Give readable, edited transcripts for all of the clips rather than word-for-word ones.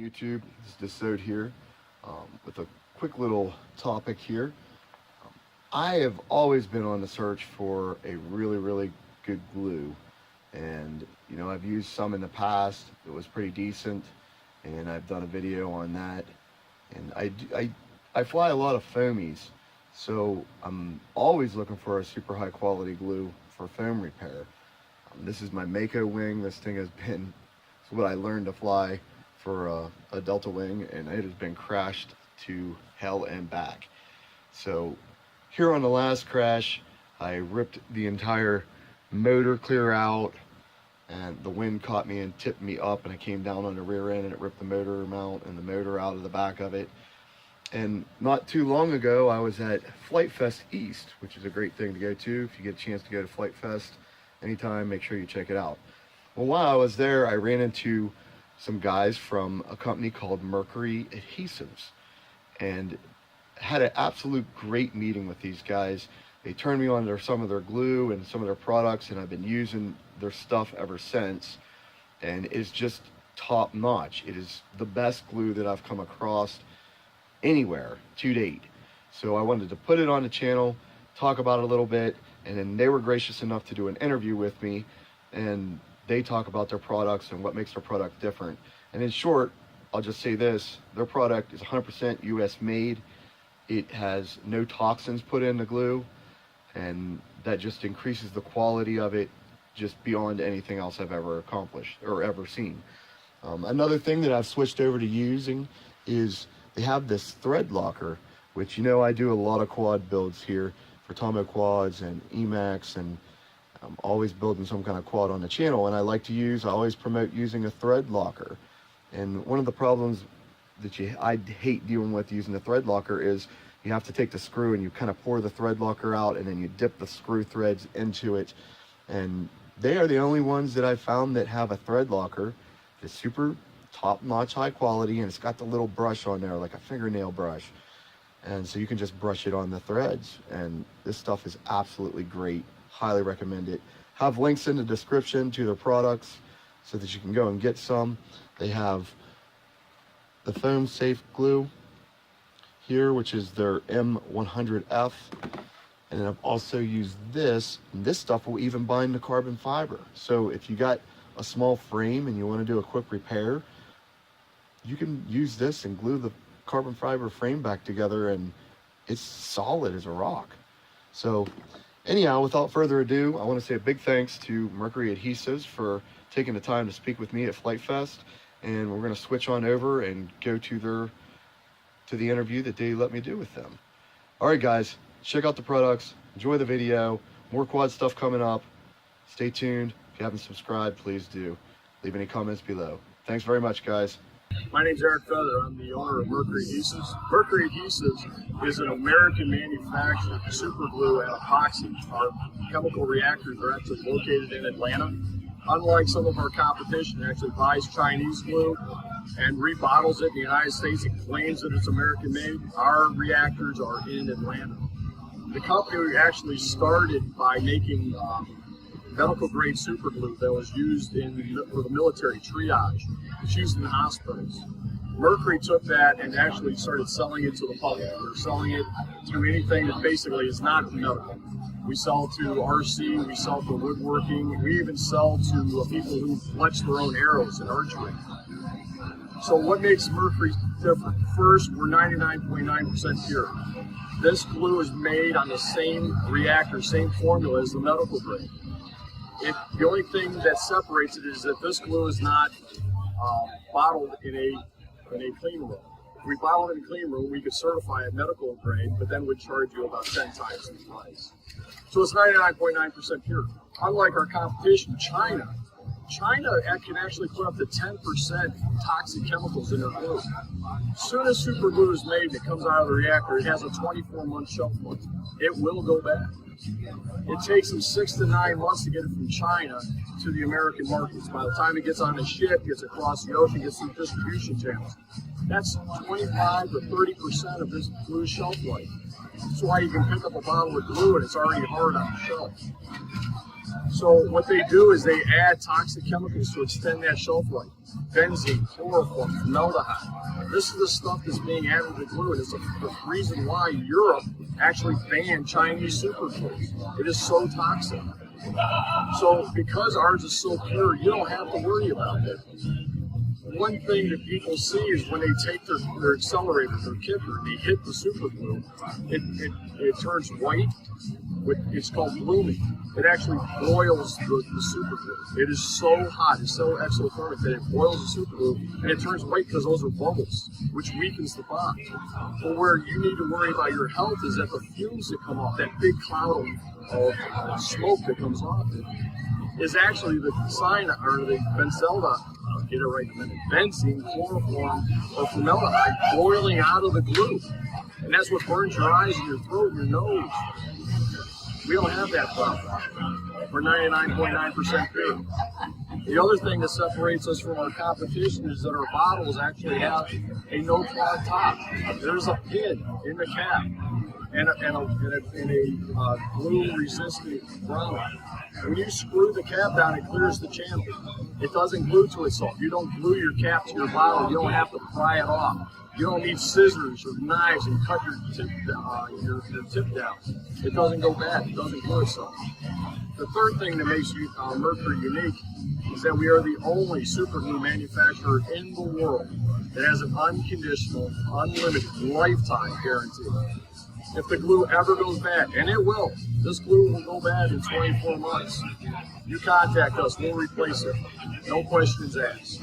YouTube? This is Desode here with a quick little topic here. I have always been on the search for a really good glue, and I've used some in the past. It was pretty decent, and I've done a video on that. And I fly a lot of foamies, so I'm always looking for a super high quality glue for foam repair. This is my Mako wing. This thing has been what I learned to fly for a Delta wing, and it has been crashed to hell and back. So here on the last crash, I ripped the entire motor clear out, and the wind caught me and tipped me up, and I came down on the rear end and it ripped the motor mount and the motor out of the back of it. And not too long ago, I was at Flight Fest East, which is a great thing to go to. If you get a chance to go to Flight Fest anytime, make sure you check it out. Well, while I was there, I ran into some guys from a company called Mercury Adhesives, and had an absolute great meeting with these guys. They turned me on to some of their glue and some of their products, and I've been using their stuff ever since, and it's just top notch. It is the best glue that I've come across anywhere to date. So I wanted to put it on the channel, talk about it a little bit, and then they were gracious enough to do an interview with me, and they talk about their products and what makes their product different. And in short, I'll just say this: their product is 100% US made. It has no toxins put in the glue, and that just increases the quality of it just beyond anything else I've ever accomplished or ever seen. Another thing that I've switched over to using is they have this thread locker, which I do a lot of quad builds here for Tomo quads and Emacs, and I'm always building some kind of quad on the channel, and I always promote using a thread locker. And one of the problems that I hate dealing with using the thread locker is you have to take the screw and you kind of pour the thread locker out, and then you dip the screw threads into it. And they are the only ones that I've found that have a thread locker that's super top-notch high quality, and it's got the little brush on there like a fingernail brush, and so you can just brush it on the threads. And this stuff is absolutely great. Highly recommend it. Have links in the description to their products so that you can go and get some. They have the foam safe glue here, which is their M100F, and then I've also used this, and this stuff will even bind the carbon fiber. So if you got a small frame and you want to do a quick repair, you can use this and glue the carbon fiber frame back together, and it's solid as a rock. So anyhow, without further ado, I want to say a big thanks to Mercury Adhesives for taking the time to speak with me at Flight Fest, and we're going to switch on over and go to the interview that they let me do with them. All right, guys, check out the products, enjoy the video, more quad stuff coming up. Stay tuned. If you haven't subscribed, please do. Leave any comments below. Thanks very much, guys. My name's Eric Fether. I'm the owner of Mercury Adhesives. Mercury Adhesives is an American manufacturer of super glue and epoxy. Our chemical reactors are actually located in Atlanta. Unlike some of our competition, it actually buys Chinese glue and rebottles it in the United States and claims that it's American made. Our reactors are in Atlanta. The company actually started by making medical grade super glue that was used for the military triage. It's used in hospitals. Mercury took that and actually started selling it to the public. We're selling it to anything that basically is not medical. We sell to RC, we sell to woodworking, we even sell to people who fletch their own arrows in archery. So what makes Mercury different? First, we're 99.9% pure. This glue is made on the same reactor, same formula as the medical grade. The only thing that separates it is that this glue is not bottled in a clean room. If we bottle it in a clean room, we could certify it medical grade, but then we'd charge you about 10 times the price. So it's 99.9% pure. Unlike our competition, China can actually put up to 10% toxic chemicals in their glue. As soon as super glue is made and it comes out of the reactor, it has a 24-month shelf life. It will go bad. It takes them 6 to 9 months to get it from China to the American markets. By the time it gets on a ship, gets across the ocean, gets through distribution channels, that's 25 to 30% of this glue's shelf life. That's why you can pick up a bottle of glue and it's already hard on the shelf. So what they do is they add toxic chemicals to extend that shelf life. Benzene, chloroform, formaldehyde. This is the stuff that's being added to glue, and it's the reason why Europe actually banned Chinese super glues. It is so toxic. So because ours is so pure, you don't have to worry about it. One thing that people see is when they take their accelerator, their kicker, they hit the super glue, it turns white. It's called blooming. It actually boils the super glue. It is so hot, it's so exothermic that it boils the super glue and it turns white because those are bubbles, which weakens the bond. But where you need to worry about your health is that the fumes that come off, that big cloud of smoke that comes off it, is actually the cyanide or the I'll get it right in a minute, benzene, chloroform, or formaldehyde boiling out of the glue. And that's what burns your eyes and your throat and your nose. We don't have that problem. We're 99.9% pure. The other thing that separates us from our competition is that our bottles actually have a no-clog top. There's a pin in the cap and a glue-resistant grommet. When you screw the cap down, it clears the channel. It doesn't glue to itself. You don't glue your cap to your bottle. You don't have to pry it off. You don't need scissors or knives and cut your tip down. It doesn't go bad. It doesn't glue itself. The third thing that makes Mercury unique is that we are the only super glue manufacturer in the world that has an unconditional, unlimited, lifetime guarantee. If the glue ever goes bad, and it will, this glue will go bad in 24 months. You contact us, we'll replace it. No questions asked.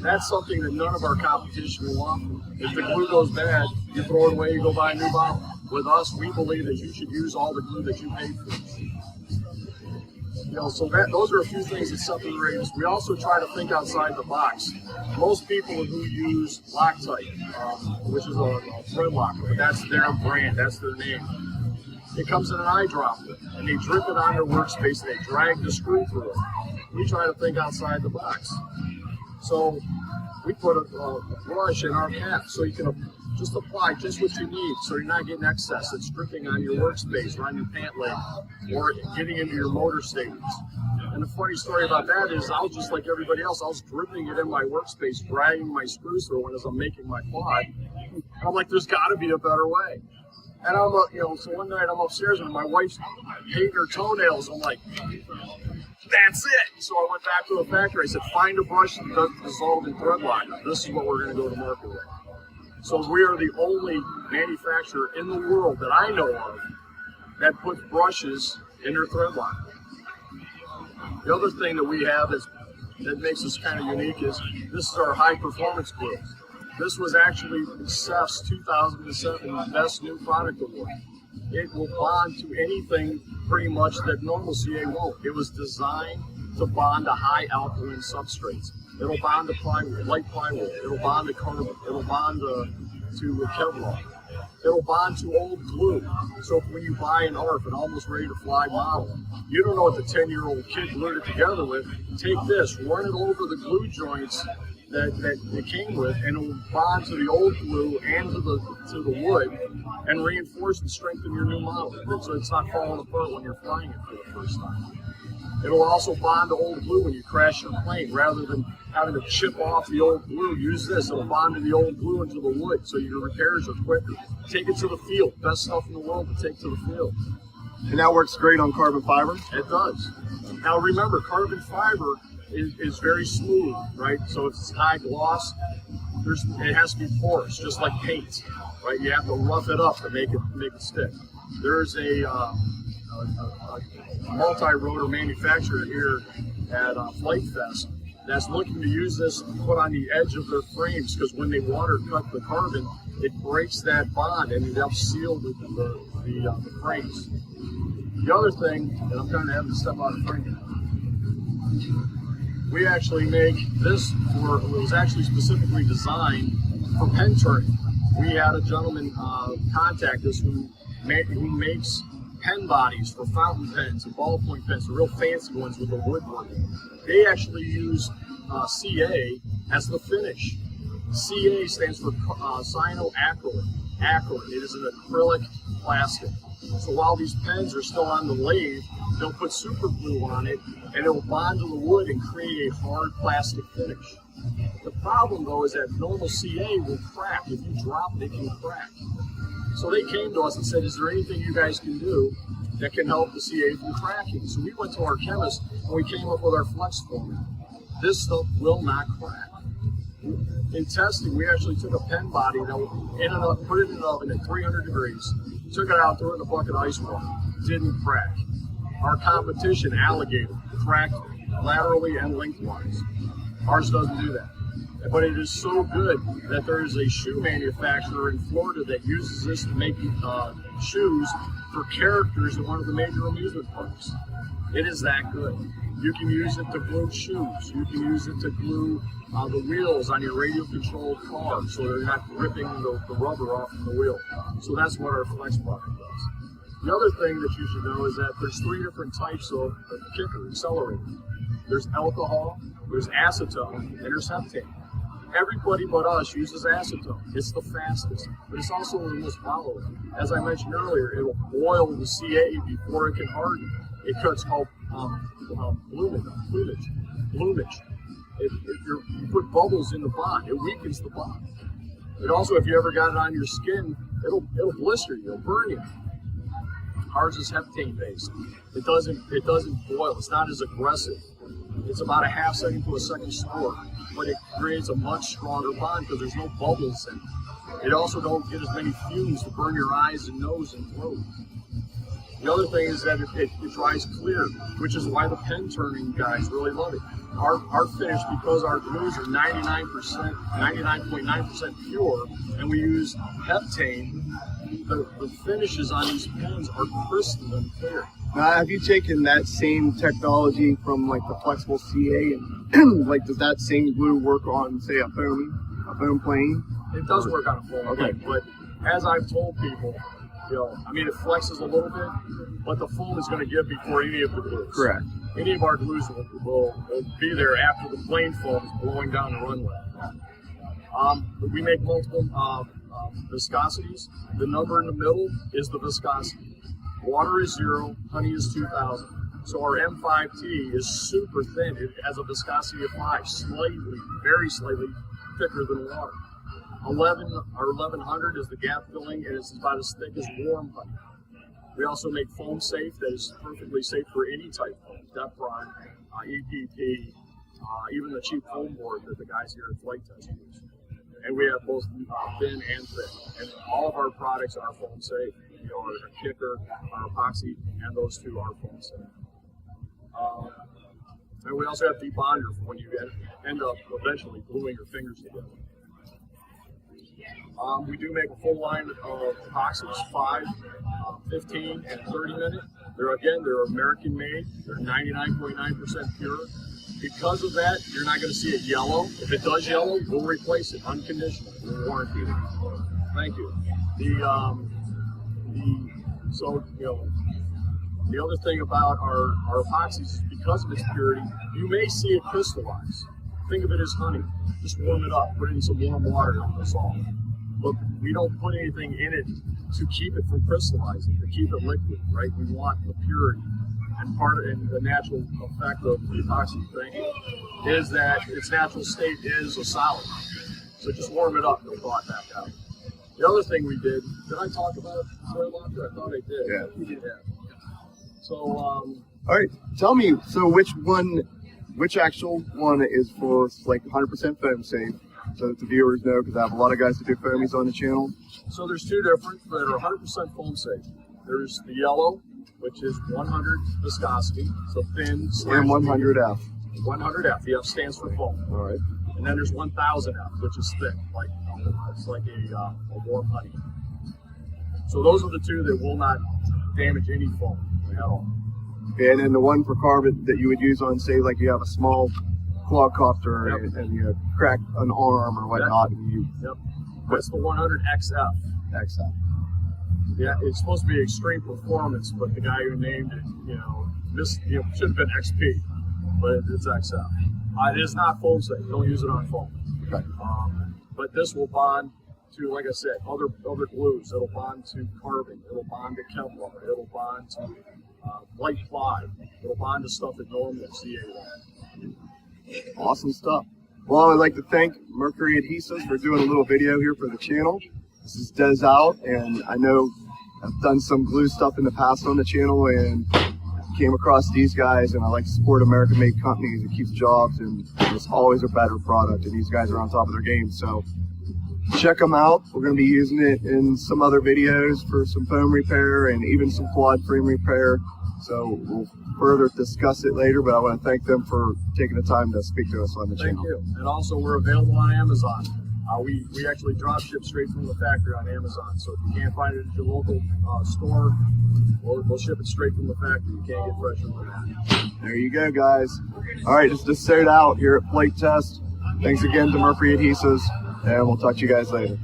That's something that none of our competition will offer. If the glue goes bad, you throw it away, you go buy a new bottle. With us, we believe that you should use all the glue that you paid for. So those are a few things that separate us. We also try to think outside the box. Most people who use Loctite, which is a thread locker, but that's their brand, that's their name. It comes in an eyedropper, and they drip it on their workspace, and they drag the screw through it. We try to think outside the box. So we put a brush in our cap so you can just apply just what you need, so you're not getting excess. It's dripping on your workspace or on your pant leg or getting into your motor statements. And the funny story about that is I was just like everybody else. I was dripping it in my workspace, dragging my screws through as I'm making my quad. And I'm like, there's got to be a better way. And so one night I'm upstairs and my wife's painting her toenails. I'm like, that's it. So I went back to the factory. I said, find a brush that doesn't dissolve in thread locker. This is what we're going to go to market with. So we are the only manufacturer in the world that I know of that puts brushes in their thread locker. The other thing that we have that makes us kind of unique is this is our high performance glue. This was actually CEF's 2007 Best New Product Award. It will bond to anything pretty much that normal CA won't. It was designed to bond to high alkaline substrates. It'll bond to plywood, light plywood. It'll bond to carbon. It'll bond to Kevlar. It'll bond to old glue. So when you buy an ARF, an almost ready to fly model, you don't know what the 10-year-old kid glued it together with. Take this, run it over the glue joints that it came with, and it will bond to the old glue and to the wood, and reinforce and strengthen your new model, so it's not falling apart when you're flying it for the first time. It'll also bond to old glue when you crash your plane. Rather than having to chip off the old glue, use this. It'll bond to the old glue into the wood, so your repairs are quicker. Take it to the field. Best stuff in the world to take to the field. And that works great on carbon fiber? It does. Now remember, carbon fiber is very smooth, right? So it's high gloss. It has to be porous, just like paint, right? You have to rough it up to make it stick. There's a multi-rotor manufacturer here at Flight Fest that's looking to use this to put on the edge of their frames, because when they water cut the carbon, it breaks that bond and it helps seal the frames. The other thing, and I'm kind of having to step out of frame, we actually make this it was actually specifically designed for pen turning. We had a gentleman contact us who makes pen bodies for fountain pens and ballpoint pens, the real fancy ones with the woodwork. They actually use CA as the finish. CA stands for cyanoacrylate. Acrylate. It is an acrylic plastic. So while these pens are still on the lathe, they'll put super glue on it, and it will bond to the wood and create a hard plastic finish. The problem, though, is that normal CA will crack. If you drop it, it can crack. So they came to us and said, is there anything you guys can do that can help the CA from cracking? So we went to our chemist, and we came up with our flex formula. This stuff will not crack. In testing, we actually took a pen body, that put it in an oven at 300 degrees, took it out, threw it in a bucket of ice water. Didn't crack. Our competition, Alligator, cracked laterally and lengthwise. Ours doesn't do that. But it is so good that there is a shoe manufacturer in Florida that uses this to make shoes for characters in one of the major amusement parks. It is that good. You can use it to glue shoes. You can use it to glue the wheels on your radio-controlled car so they're not ripping the rubber off from the wheel. So that's what our Flex product does. The other thing that you should know is that there's 3 different types of kicker, accelerator. There's alcohol, there's acetone, and there's heptane. Everybody but us uses acetone. It's the fastest, but it's also the most volatile. As I mentioned earlier, it will boil the CA before it can harden. It cuts called bloomage. You put bubbles in the bond, it weakens the bond. It also, if you ever got it on your skin, it'll blister you, it'll burn you. Ours is heptane based. It doesn't boil. It's not as aggressive. It's about a half second to a second slower, but it creates a much stronger bond because there's no bubbles in it. It also don't get as many fumes to burn your eyes and nose and throat. The other thing is that it dries clear, which is why the pen turning guys really love it. Our finish, because our glues are 99.9% pure, and we use heptane, the finishes on these pens are crystalline clear. Now, have you taken that same technology from like the flexible CA and like does that same glue work on, say, a foam plane? It does work on a foam plane, but as I've told people, it flexes a little bit, but the foam is going to give before any of the glues. Correct. Any of our glues will be there after the plane foam is blowing down the runway. We make multiple viscosities. The number in the middle is the viscosity. Water is 0, honey is 2,000. So our M5T is super thin. It has a viscosity of 5, very slightly thicker than water. 1100 is the gap filling, and it's about as thick as warm honey. We also make foam safe that is perfectly safe for any type of foam, Depron, EPP, even the cheap foam board that the guys here at Flight Test use. And we have both thin and thick. And all of our products are foam safe. Our kicker, our epoxy, and those two are foam safe. And we also have debonder for when you end up eventually gluing your fingers together. We do make a full line of epoxies, 5, 15, and 30 minute. They're American made. They're 99.9% pure. Because of that, you're not going to see it yellow. If it does yellow, we'll replace it unconditionally. We'll warranty it. Thank you. The other thing about our epoxies is because of its purity, you may see it crystallize. Think of it as honey. Just warm it up. Put it in some warm water and dissolve. But we don't put anything in it to keep it from crystallizing, to keep it liquid, right? We want the purity. And the natural effect of the epoxy thing is that its natural state is a solid. So just warm it up, it'll thaw it back out. The other thing we did I talk about soil locker? I thought I did. Yeah. You did that. So, all right, tell me, so which actual one is for like 100% foam safe? So that the viewers know, because I have a lot of guys that do foamies on the channel. So there's 2 different that are 100% foam safe. There's the yellow, which is 100 viscosity, so thin. And 100F. 100F, the F stands for foam. All right. And then there's 1000F, which is thick, it's like a warm honey. So those are the 2 that will not damage any foam at all. And then the one for carbon that you would use on, say, like you have a small quadcopter and you crack an arm or whatnot. Yep. That's the 100XF. XF. Yeah, it's supposed to be extreme performance, but the guy who named it, should have been XP, but it's XF. It is not foam safe. Don't use it on foam. Okay. But this will bond to, like I said, other glues. It'll bond to carbon. It'll bond to Kevlar. It'll bond to white ply. It'll bond to stuff that normally CA won't. Awesome stuff. Well, I'd like to thank Mercury Adhesives for doing a little video here for the channel. This is Des out, and I know I've done some glue stuff in the past on the channel and came across these guys, and I like to support American-made companies. It keeps jobs, and it's always a better product, and these guys are on top of their game. So check them out. We're going to be using it in some other videos for some foam repair and even some quad frame repair. So we'll further discuss it later, but I want to thank them for taking the time to speak to us on the channel. Thank you. And also, we're available on Amazon. We actually drop ship straight from the factory on Amazon. So if you can't find it at your local store, we'll ship it straight from the factory. You can't get fresher than that. There you go, guys. All right, just to start out here at Plate Test. Thanks again to Mercury Adhesives, and we'll talk to you guys later.